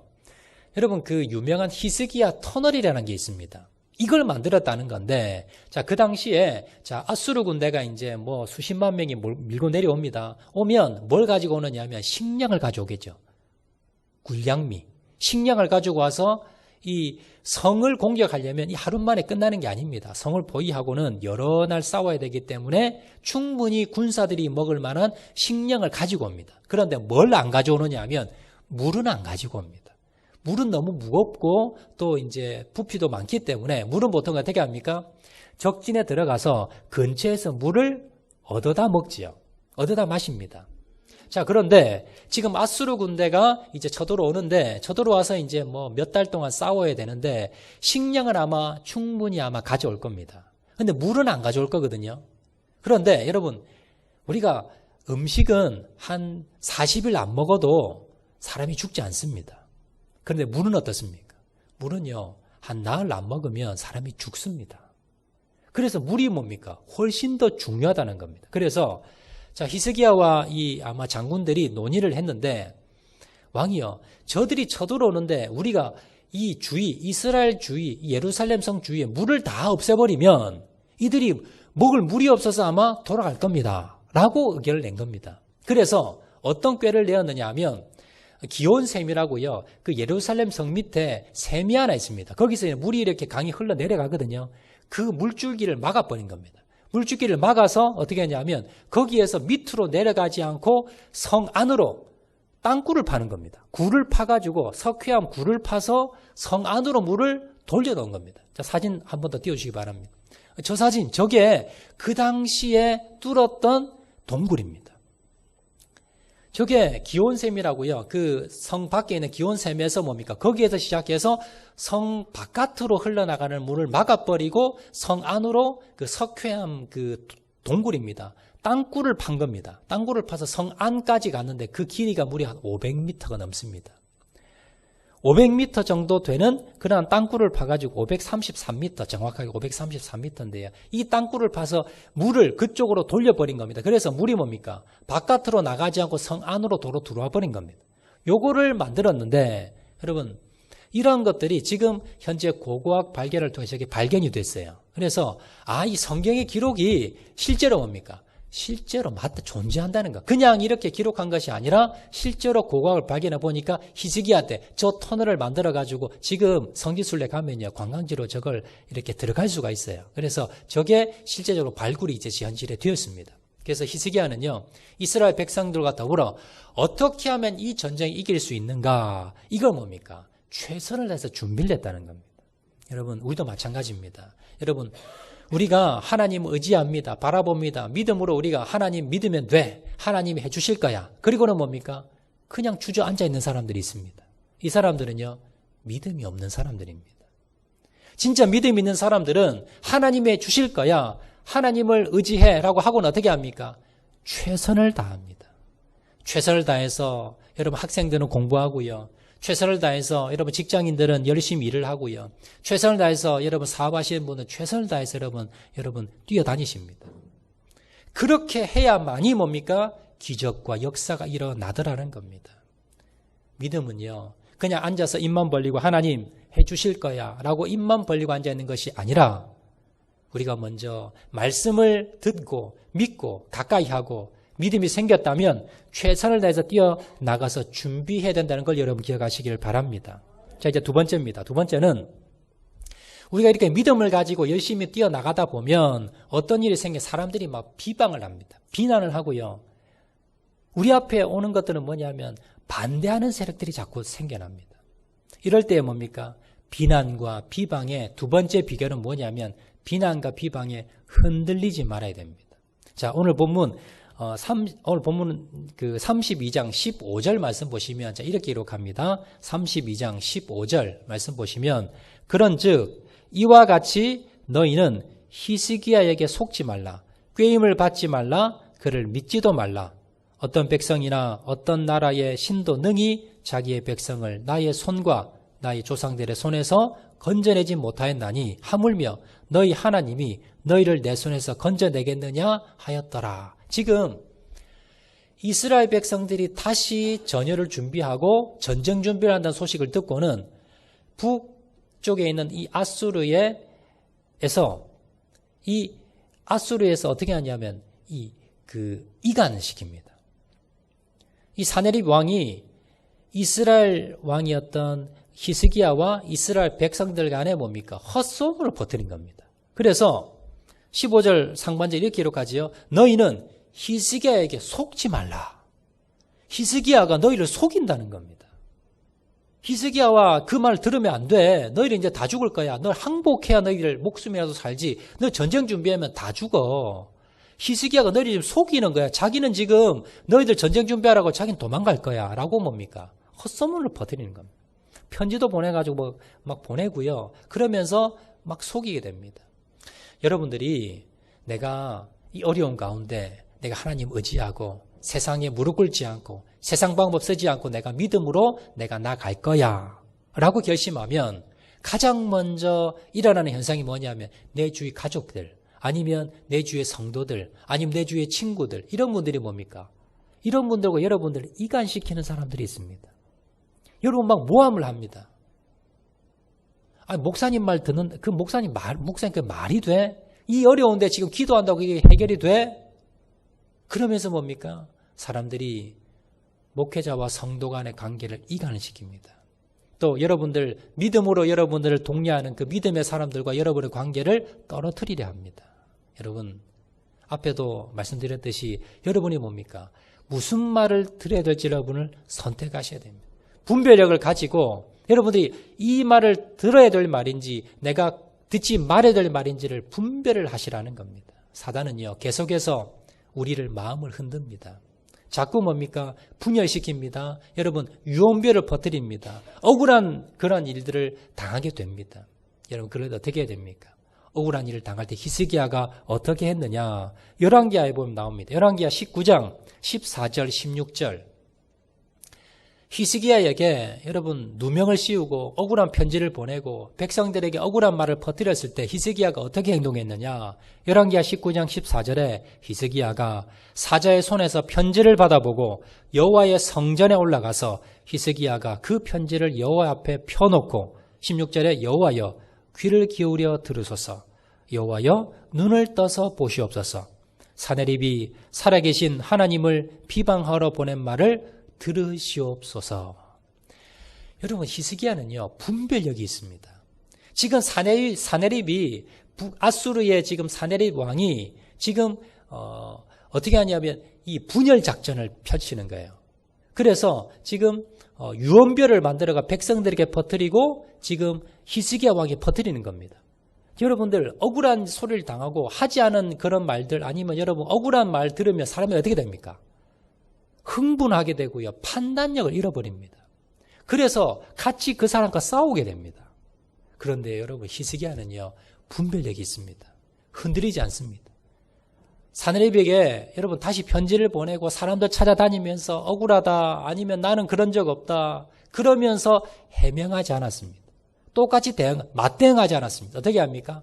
여러분 그 유명한 히스기야 터널이라는 게 있습니다. 이걸 만들었다는 건데, 자, 그 당시에, 자, 아수르 군대가 이제 뭐 수십만 명이 밀고 내려옵니다. 오면 뭘 가지고 오느냐 하면 식량을 가져오겠죠. 군량미. 식량을 가지고 와서 이 성을 공격하려면 이 하루 만에 끝나는 게 아닙니다. 성을 포위하고는 여러 날 싸워야 되기 때문에 충분히 군사들이 먹을 만한 식량을 가지고 옵니다. 그런데 뭘 안 가져오느냐 하면 물은 안 가지고 옵니다. 물은 너무 무겁고 또 이제 부피도 많기 때문에 물은 보통 어떻게 합니까? 적진에 들어가서 근처에서 물을 얻어다 먹지요. 얻어다 마십니다. 자, 그런데 지금 아수르 군대가 이제 쳐들어오는데 쳐들어와서 이제 뭐 몇 달 동안 싸워야 되는데 식량은 아마 충분히 가져올 겁니다. 근데 물은 안 가져올 거거든요. 그런데 여러분, 우리가 음식은 한 40일 안 먹어도 사람이 죽지 않습니다. 그런데 물은 어떻습니까? 물은요, 한 나흘 안 먹으면 사람이 죽습니다. 그래서 물이 뭡니까? 훨씬 더 중요하다는 겁니다. 그래서 자, 히스기야와 이 아마 장군들이 논의를 했는데, 왕이요, 저들이 쳐들어오는데 우리가 이 주위, 이스라엘 주위, 예루살렘 성 주위에 물을 다 없애버리면 이들이 먹을 물이 없어서 아마 돌아갈 겁니다. 라고 의견을 낸 겁니다. 그래서 어떤 꾀를 내었느냐 하면 기온샘이라고요. 그 예루살렘 성 밑에 샘이 하나 있습니다. 거기서 물이 이렇게 강이 흘러내려가거든요. 그 물줄기를 막아버린 겁니다. 물줄기를 막아서 어떻게 하냐면 거기에서 밑으로 내려가지 않고 성 안으로 땅굴을 파는 겁니다. 굴을 파가지고 석회암 굴을 파서 성 안으로 물을 돌려놓은 겁니다. 자, 사진 한 번 더 띄워주시기 바랍니다. 저 사진, 저게 그 당시에 뚫었던 동굴입니다. 저게 기온샘이라고요. 그 성 밖에 있는 기온샘에서 뭡니까? 거기에서 시작해서 성 바깥으로 흘러나가는 물을 막아버리고 성 안으로 그 석회암 그 동굴입니다. 땅굴을 판 겁니다. 땅굴을 파서 성 안까지 갔는데 그 길이가 무려 한 500m가 넘습니다. 500m 정도 되는 그런 땅굴을 파가지고 533m, 정확하게 533m인데요. 이 땅굴을 파서 물을 그쪽으로 돌려버린 겁니다. 그래서 물이 뭡니까? 바깥으로 나가지 않고 성 안으로 도로 들어와 버린 겁니다. 요거를 만들었는데 여러분 이런 것들이 지금 현재 고고학 발견을 통해서 이게 발견이 됐어요. 그래서 이 성경의 기록이 실제로 뭡니까? 실제로 존재한다는 거. 그냥 이렇게 기록한 것이 아니라 실제로 고고학을 발견해 보니까 히스기야 때 저 터널을 만들어 가지고 지금 성지순례 가면요 관광지로 저걸 이렇게 들어갈 수가 있어요. 그래서 저게 실제적으로 발굴이 이제 현실에 되었습니다. 그래서 히스기야는요 이스라엘 백성들과 더불어 어떻게 하면 이 전쟁을 이길 수 있는가? 이걸 뭡니까? 최선을 다해서 준비를 했다는 겁니다. 여러분 우리도 마찬가지입니다. 여러분 우리가 하나님 의지합니다. 바라봅니다. 믿음으로 우리가 하나님 믿으면 돼. 하나님이 해주실 거야. 그리고는 뭡니까? 그냥 주저앉아 있는 사람들이 있습니다. 이 사람들은요 믿음이 없는 사람들입니다. 진짜 믿음 있는 사람들은 하나님이 해주실 거야. 하나님을 의지해 라고 하고는 어떻게 합니까? 최선을 다합니다. 최선을 다해서 여러분 학생들은 공부하고요. 최선을 다해서 여러분 직장인들은 열심히 일을 하고요. 최선을 다해서 여러분 사업하시는 분은 최선을 다해서 여러분 뛰어다니십니다. 그렇게 해야만이 뭡니까? 기적과 역사가 일어나더라는 겁니다. 믿음은요. 그냥 앉아서 입만 벌리고 하나님 해주실 거야 라고 입만 벌리고 앉아있는 것이 아니라 우리가 먼저 말씀을 듣고 믿고 가까이 하고 믿음이 생겼다면 최선을 다해서 뛰어나가서 준비해야 된다는 걸 여러분 기억하시길 바랍니다. 자, 이제 두 번째입니다. 두 번째는 우리가 이렇게 믿음을 가지고 열심히 뛰어나가다 보면 어떤 일이 생겨 사람들이 막 비방을 합니다. 비난을 하고요. 우리 앞에 오는 것들은 뭐냐면 반대하는 세력들이 자꾸 생겨납니다. 이럴 때 뭡니까? 비난과 비방의 두 번째 비결은 뭐냐면 비난과 비방에 흔들리지 말아야 됩니다. 자, 오늘 본문 오늘 본문은 그 32장 15절 말씀 보시면 이렇게 기록합니다. 32장 15절 말씀 보시면 그런즉 이와 같이 너희는 히스기야에게 속지 말라. 꾀임을 받지 말라. 그를 믿지도 말라. 어떤 백성이나 어떤 나라의 신도 능히 자기의 백성을 나의 손과 나의 조상들의 손에서 건져내지 못하였나니 하물며 너희 하나님이 너희를 내 손에서 건져내겠느냐 하였더라. 지금 이스라엘 백성들이 다시 전열을 준비하고 전쟁 준비를 한다는 소식을 듣고는 북쪽에 있는 이 아수르에서 어떻게 하냐면 이간시킵니다. 이 사네립 왕이 이스라엘 왕이었던 히스기야와 이스라엘 백성들 간에 뭡니까? 헛소문을 퍼뜨린 겁니다. 그래서 15절 상반절 이렇게 기록하지요. 너희는 히스기야에게 속지 말라. 히스기야가 너희를 속인다는 겁니다. 히스기야와 그 말 들으면 안 돼. 너희는 이제 다 죽을 거야. 널 항복해야 너희들 목숨이라도 살지. 너 전쟁 준비하면 다 죽어. 히스기야가 너희를 지금 속이는 거야. 자기는 지금 너희들 전쟁 준비하라고 자기는 도망갈 거야. 라고 뭡니까? 헛소문을 퍼뜨리는 겁니다. 편지도 보내가지고 막 보내고요. 그러면서 막 속이게 됩니다. 여러분들이 내가 이 어려운 가운데 내가 하나님 의지하고 세상에 무릎 꿇지 않고 세상 방법 쓰지 않고 내가 믿음으로 내가 나갈 거야 라고 결심하면 가장 먼저 일어나는 현상이 뭐냐면 내 주위 가족들 아니면 내 주위의 성도들 아니면 내 주위의 친구들 이런 분들이 뭡니까? 이런 분들과 여러분들을 이간시키는 사람들이 있습니다. 여러분 막 모함을 합니다. 목사님 말 듣는 목사님 그 말이 돼? 이 어려운데 지금 기도한다고 이게 해결이 돼? 그러면서 뭡니까? 사람들이 목회자와 성도 간의 관계를 이간을 시킵니다. 또 여러분들 믿음으로 여러분들을 독려하는 그 믿음의 사람들과 여러분의 관계를 떨어뜨리려 합니다. 여러분 앞에도 말씀드렸듯이 여러분이 뭡니까? 무슨 말을 들어야 될지 여러분을 선택하셔야 됩니다. 분별력을 가지고 여러분들이 이 말을 들어야 될 말인지 내가 듣지 말아야 될 말인지를 분별을 하시라는 겁니다. 사단은요, 계속해서 우리를 마음을 흔듭니다. 자꾸 뭡니까? 분열시킵니다. 여러분, 유언비어를 퍼뜨립니다. 억울한 그런 일들을 당하게 됩니다. 여러분, 그럴 때 어떻게 해야 됩니까? 억울한 일을 당할 때 히스기야가 어떻게 했느냐? 열왕기하에 보면 나옵니다. 열왕기하 19장 14절 16절. 히스기야에게 여러분 누명을 씌우고 억울한 편지를 보내고 백성들에게 억울한 말을 퍼뜨렸을 때 히스기야가 어떻게 행동했느냐? 열왕기하 19장 14절에 히스기야가 사자의 손에서 편지를 받아보고 여호와의 성전에 올라가서 히스기야가 그 편지를 여호와 앞에 펴놓고 16절에 여호와여 귀를 기울여 들으소서, 여호와여 눈을 떠서 보시옵소서, 사네립이 살아계신 하나님을 비방하러 보낸 말을 들으시옵소서. 여러분, 히스기야는요, 분별력이 있습니다. 지금 사네립이 아수르의 지금 사네립 왕이 지금 어떻게 하냐면 이 분열 작전을 펼치는 거예요. 그래서 지금 유언별을 만들어가 백성들에게 퍼뜨리고 지금 히스기야 왕이 퍼뜨리는 겁니다. 여러분들 억울한 소리를 당하고 하지 않은 그런 말들 아니면 여러분 억울한 말 들으면 사람이 어떻게 됩니까? 흥분하게 되고요. 판단력을 잃어버립니다. 그래서 같이 그 사람과 싸우게 됩니다. 그런데 여러분 히스기야는요. 분별력이 있습니다. 흔들리지 않습니다. 사네립에게 여러분 다시 편지를 보내고 사람들 찾아다니면서 억울하다 아니면 나는 그런 적 없다 그러면서 해명하지 않았습니다. 똑같이 맞대응하지 않았습니다. 어떻게 합니까?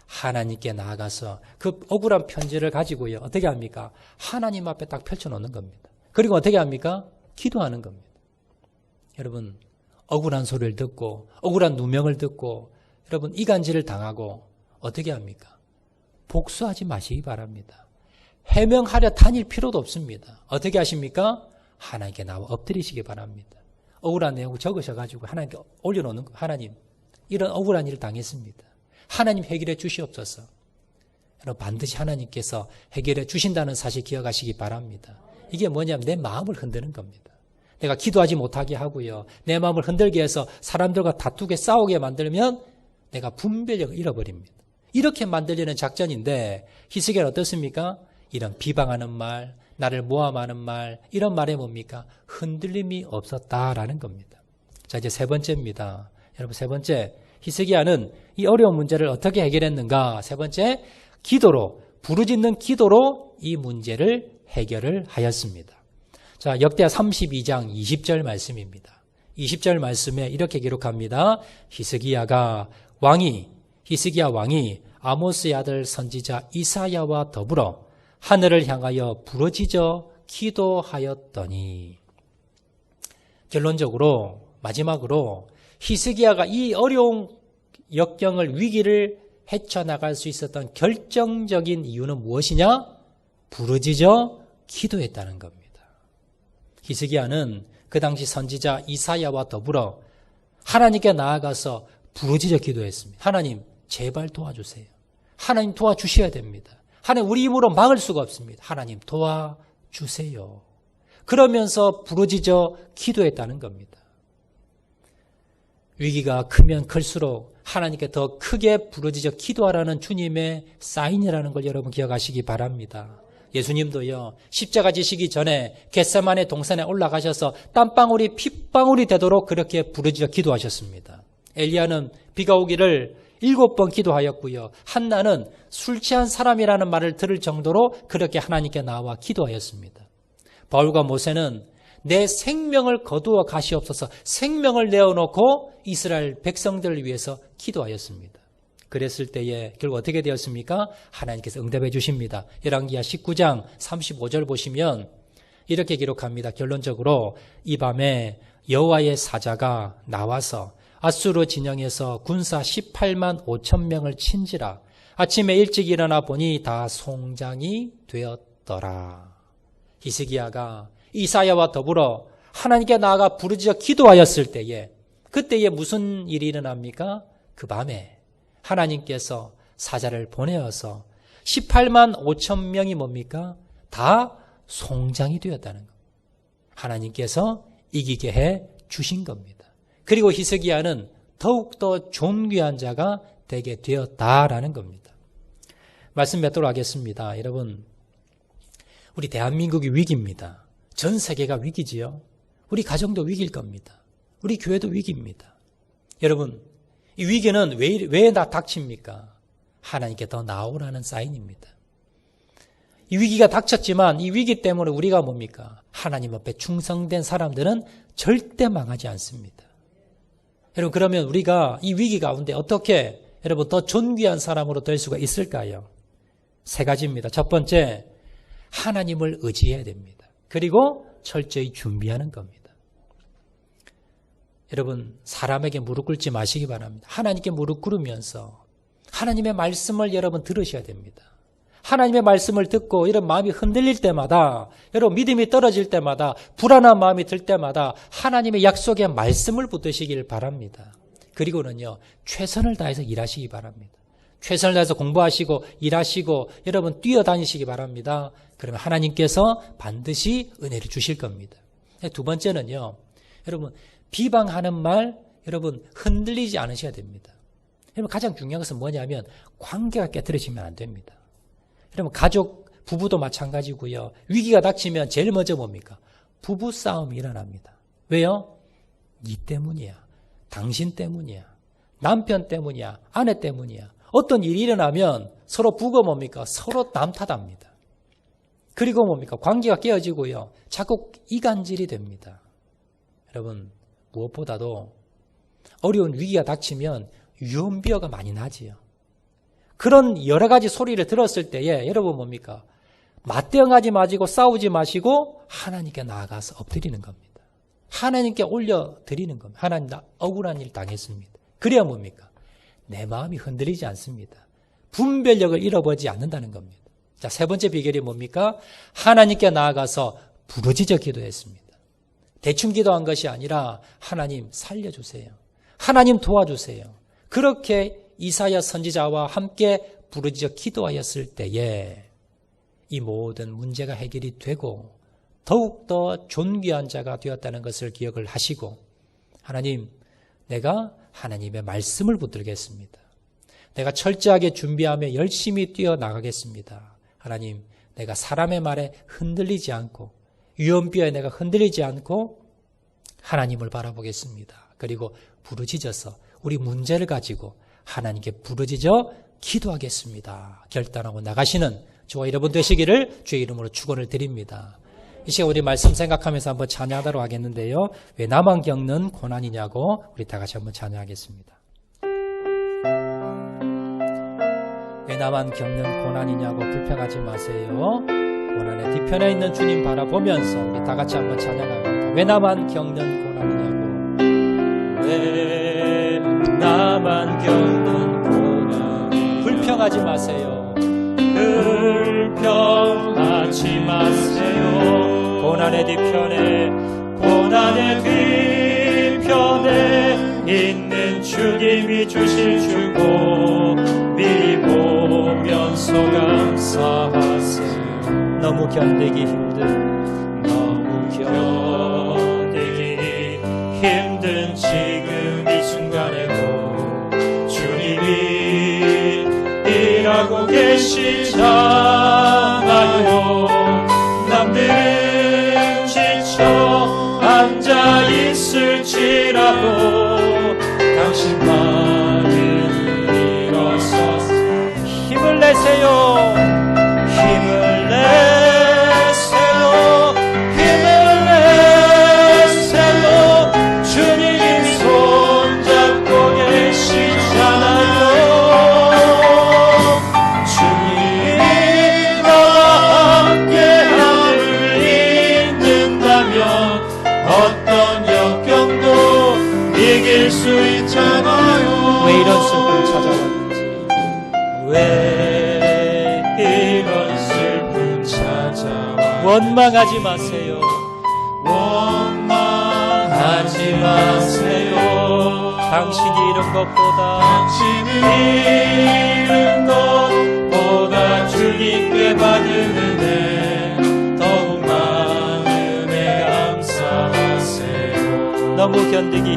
하나님께 나아가서 그 억울한 편지를 가지고요. 어떻게 합니까? 하나님 앞에 딱 펼쳐놓는 겁니다. 그리고 어떻게 합니까? 기도하는 겁니다. 여러분 억울한 소리를 듣고 억울한 누명을 듣고 여러분 이간질을 당하고 어떻게 합니까? 복수하지 마시기 바랍니다. 해명하려 다닐 필요도 없습니다. 어떻게 하십니까? 하나님께 나와 엎드리시기 바랍니다. 억울한 내용을 적으셔가지고 하나님께 올려놓는 거. 하나님 이런 억울한 일을 당했습니다. 하나님 해결해 주시옵소서. 여러분 반드시 하나님께서 해결해 주신다는 사실 기억하시기 바랍니다. 이게 뭐냐면 내 마음을 흔드는 겁니다. 내가 기도하지 못하게 하고요. 내 마음을 흔들게 해서 사람들과 다투게 싸우게 만들면 내가 분별력을 잃어버립니다. 이렇게 만들려는 작전인데 히스기야는 어떻습니까? 이런 비방하는 말, 나를 모함하는 말, 이런 말에 뭡니까? 흔들림이 없었다라는 겁니다. 자, 이제 세 번째입니다. 여러분 세 번째, 히스기야는 이 어려운 문제를 어떻게 해결했는가? 세 번째, 기도로, 부르짖는 기도로 이 문제를 해결을 하였습니다. 자, 역대하 32장 20절 말씀입니다. 20절 말씀에 이렇게 기록합니다. 히스기야 왕이 아모스의 아들 선지자 이사야와 더불어 하늘을 향하여 부르짖어 기도하였더니. 결론적으로 마지막으로 히스기야가 이 어려운 역경을 위기를 헤쳐나갈 수 있었던 결정적인 이유는 무엇이냐? 부르짖어 기도했다는 겁니다. 히스기야는 그 당시 선지자 이사야와 더불어 하나님께 나아가서 부르짖어 기도했습니다. 하나님 제발 도와주세요. 하나님 도와주셔야 됩니다. 하나님 우리 힘으로 막을 수가 없습니다. 하나님 도와주세요. 그러면서 부르짖어 기도했다는 겁니다. 위기가 크면 클수록 하나님께 더 크게 부르짖어 기도하라는 주님의 사인이라는 걸 여러분 기억하시기 바랍니다. 예수님도요, 십자가 지시기 전에 겟세마네 동산에 올라가셔서 땀방울이 핏방울이 되도록 그렇게 부르짖어 기도하셨습니다. 엘리야는 비가 오기를 7번 기도하였고요. 한나는 술 취한 사람이라는 말을 들을 정도로 그렇게 하나님께 나와 기도하였습니다. 바울과 모세는 내 생명을 거두어 가시옵소서 생명을 내어놓고 이스라엘 백성들을 위해서 기도하였습니다. 그랬을 때에 결국 어떻게 되었습니까? 하나님께서 응답해 주십니다. 열왕기하 19장 35절 보시면 이렇게 기록합니다. 결론적으로 이 밤에 여호와의 사자가 나와서 아수르 진영에서 군사 18만 5천 명을 친지라. 아침에 일찍 일어나 보니 다 송장이 되었더라. 히스기야가 이사야와 더불어 하나님께 나아가 부르짖어 기도하였을 때에 그때에 무슨 일이 일어납니까? 그 밤에 하나님께서 사자를 보내어서 18만 5천 명이 뭡니까? 다 송장이 되었다는 겁니다. 하나님께서 이기게 해 주신 겁니다. 그리고 히스기야는 더욱더 존귀한 자가 되게 되었다라는 겁니다. 말씀 맺도록 하겠습니다. 여러분, 우리 대한민국이 위기입니다. 전 세계가 위기지요. 우리 가정도 위기일 겁니다. 우리 교회도 위기입니다. 여러분, 이 위기는 왜 닥칩니까? 하나님께 더 나오라는 사인입니다. 이 위기가 닥쳤지만 이 위기 때문에 우리가 뭡니까? 하나님 앞에 충성된 사람들은 절대 망하지 않습니다. 여러분, 그러면 우리가 이 위기 가운데 어떻게 여러분 더 존귀한 사람으로 될 수가 있을까요? 세 가지입니다. 첫 번째, 하나님을 의지해야 됩니다. 그리고 철저히 준비하는 겁니다. 여러분, 사람에게 무릎 꿇지 마시기 바랍니다. 하나님께 무릎 꿇으면서 하나님의 말씀을 여러분 들으셔야 됩니다. 하나님의 말씀을 듣고 이런 마음이 흔들릴 때마다, 여러분 믿음이 떨어질 때마다, 불안한 마음이 들 때마다 하나님의 약속의 말씀을 붙드시길 바랍니다. 그리고는요, 최선을 다해서 일하시기 바랍니다. 최선을 다해서 공부하시고 일하시고 여러분 뛰어다니시기 바랍니다. 그러면 하나님께서 반드시 은혜를 주실 겁니다. 두 번째는요, 여러분 비방하는 말 여러분 흔들리지 않으셔야 됩니다. 여러분 가장 중요한 것은 뭐냐면 관계가 깨트려지면 안 됩니다. 여러분 가족, 부부도 마찬가지고요. 위기가 닥치면 제일 먼저 뭡니까? 부부 싸움이 일어납니다. 왜요? 니 때문이야. 당신 때문이야. 남편 때문이야. 아내 때문이야. 어떤 일이 일어나면 서로 부부가 뭡니까? 서로 남 탓합니다. 그리고 뭡니까? 관계가 깨어지고요. 자꾸 이간질이 됩니다. 여러분 무엇보다도 어려운 위기가 닥치면 유언비어가 많이 나지요. 그런 여러 가지 소리를 들었을 때에 여러분 뭡니까? 맞대응하지 마시고 싸우지 마시고 하나님께 나아가서 엎드리는 겁니다. 하나님께 올려드리는 겁니다. 하나님 나 억울한 일 당했습니다. 그래야 뭡니까? 내 마음이 흔들리지 않습니다. 분별력을 잃어버리지 않는다는 겁니다. 자, 세 번째 비결이 뭡니까? 하나님께 나아가서 부르짖어 기도했습니다. 대충 기도한 것이 아니라 하나님 살려주세요. 하나님 도와주세요. 그렇게 이사야 선지자와 함께 부르짖어 기도하였을 때에 이 모든 문제가 해결이 되고 더욱더 존귀한 자가 되었다는 것을 기억을 하시고 하나님, 내가 하나님의 말씀을 붙들겠습니다. 내가 철저하게 준비하며 열심히 뛰어나가겠습니다. 하나님, 내가 사람의 말에 흔들리지 않고 유언비어에 내가 흔들리지 않고 하나님을 바라보겠습니다. 그리고 부르짖어서 우리 문제를 가지고 하나님께 부르짖어 기도하겠습니다. 결단하고 나가시는 저와 여러분 되시기를 주의 이름으로 축원을 드립니다. 이 시간 우리 말씀 생각하면서 한번 찬양하도록 하겠는데요. 왜 나만 겪는 고난이냐고 우리 다 같이 한번 찬양하겠습니다. 왜 나만 겪는 고난이냐고 불평하지 마세요. 고난의 뒤편에 있는 주님 바라보면서 우리 다 같이 한번 찬양합니다. 왜 나만 겪는 고난이냐고. 왜 나만 겪는 고난. 불평하지 마세요. 불평하지 마세요. 고난의 뒤편에 있는 주님이 주실 주고 미리 보면서 감사하세요. 너무 견디기 힘든 지금 이 순간에도 주님이 일하고 계시잖아요. 남들은 지쳐 앉아 있을지라도 당신만은 일어서서 힘을 내세요. 힘을 내세요. 주님이 손잡고 계시잖아요. 주님이 나와 함께함을 믿는다면 어떤 역경도 이길 수 있잖아요. 왜 이런 슬픔 찾아왔는지, 왜 이런 슬픔 찾아왔는지. 원망하지 마세요. 원망하지 마세요. 당신이 이룬 것보다 주님께 받은 은혜 더욱 많은 은혜 감사하세요. 너무 견디기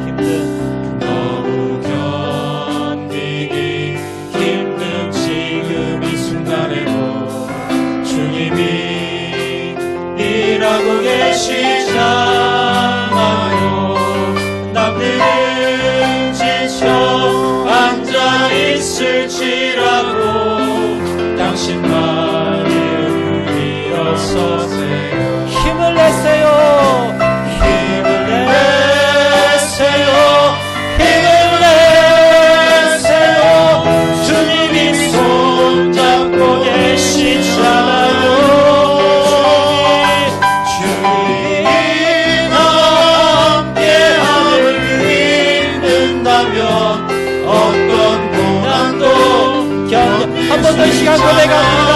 이 시간 고백합니다.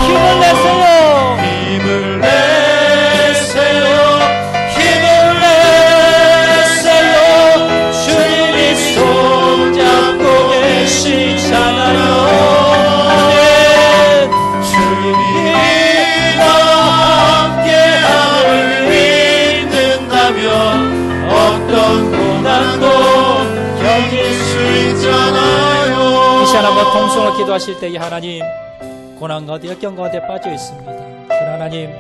힘을 내세요. 힘을 내세요. 힘을 내세요. 주님이 손잡고 계시잖아요. 네. 주님이 나와 함께함을 믿는다면 어떤 고난도 견딜 수 있잖아요. 이 시간 한번 통성을 기도하실 때 이 하나님 고난 가운데 역경 가운데 빠져 있습니다. 하나님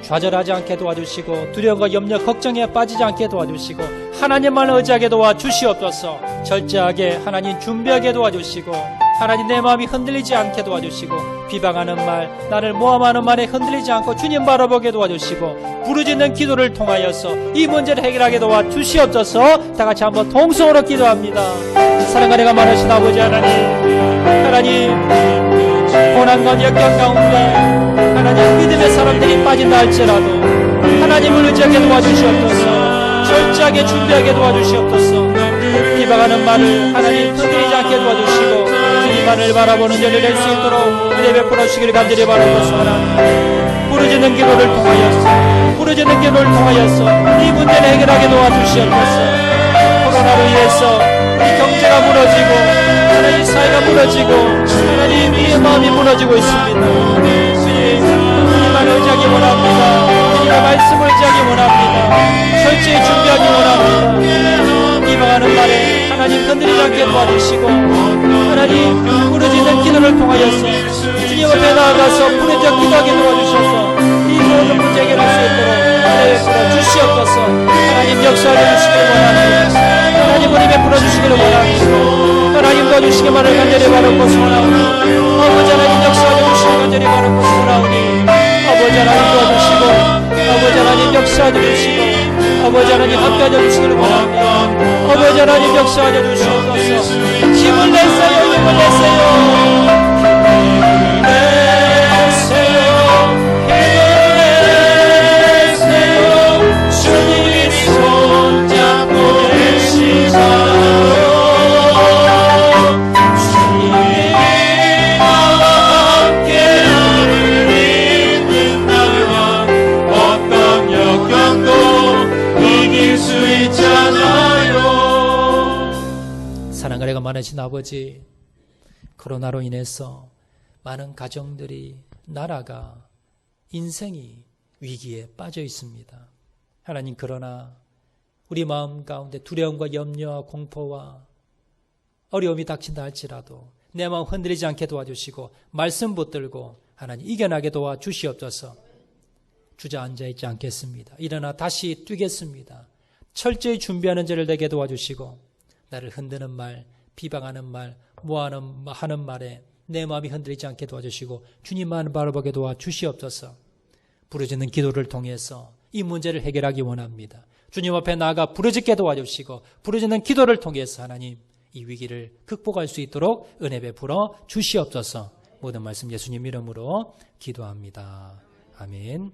좌절하지 않게 도와주시고 두려움과 염려 걱정에 빠지지 않게 도와주시고 하나님만 의지하게 도와주시옵소서. 절제하게 하나님 준비하게 도와주시고 하나님 내 마음이 흔들리지 않게 도와주시고 비방하는 말 나를 모함하는 말에 흔들리지 않고 주님 바라보게 도와주시고 부르짖는 기도를 통하여서 이 문제를 해결하게 도와주시옵소서. 다같이 한번 통성으로 기도합니다. 사랑과 내가 많으신 아버지 하나님 고난과 역경 가운데 하나님 믿음의 사람들이 빠진다 할지라도 하나님을 의지하게 도와주시옵소서. 절제하게 준비하게 도와주시옵소서. 비방하는 말을 하나님 흔들리지 않게 도와주시고 주님만을 바라보는 자를 낼 수 있도록 은혜 베풀어 주시기를 간절히 바라옵소서. 하나님 부르짖는 기도를 통하여서 이 문제를 해결하게 도와주시옵소서. 코로나로 인해서 우리 경제가 무너지고 하나님 사회가 무너지고 하나님 우리의 마음이 무너지고 있습니다. 주님만 의지하기 원합니다. 주님의 말씀을 의지하기 원합니다. 철저히 준비하기 원합니다. 비방하는 말에 하나님 흔들리지 않게 도와주시고 하나님 부르짖는 기도를 통하여서 주님 앞에 나아가서 부르짖어 기도하게 도와주셔서 이 모든 문제 해결할 수 있도록 은혜 베풀어 주시옵소서. 하나님 역사하여 주시기를 원합니다. 하나님 은혜 베풀어 주시기를 원합니다. 하나님 도와주시기만을 간절히 바라고 소원하오니 아버지 하나님 역사하여 주시기를 간절히 바라고 소원하오니 아버지 하나님 도와주시고 아버지 하나님 역사하여 주시고 아버지 하나님 함께하여 주시기를 원합니다. 아버지 하나님 역사하여 주시옵소서. 힘을 내세요. 힘을 내세요. 주님이 손잡고 계시잖아요. 주님이 나와 함께함을 믿는다면 어떤 역경도 이길 수 있잖아요. 사랑과 애가 많으신 아버지, 코로나로 인해서 많은 가정들이 나라가 인생이 위기에 빠져 있습니다. 하나님 그러나 우리 마음 가운데 두려움과 염려와 공포와 어려움이 닥친다 할지라도 내 마음 흔들리지 않게 도와주시고 말씀 붙들고 하나님 이겨나게 도와주시옵소서. 주저앉아 있지 않겠습니다. 일어나 다시 뛰겠습니다. 철저히 준비하는 자를 되게 도와주시고 나를 흔드는 말, 비방하는 말, 하는 말에 내 마음이 흔들리지 않게 도와주시고 주님만 바라보게 도와주시옵소서. 부르짖는 기도를 통해서 이 문제를 해결하기 원합니다. 주님 앞에 나아가 부르짖게 도와주시고 부르짖는 기도를 통해서 하나님 이 위기를 극복할 수 있도록 은혜 베풀어 주시옵소서. 모든 말씀 예수님 이름으로 기도합니다. 아멘.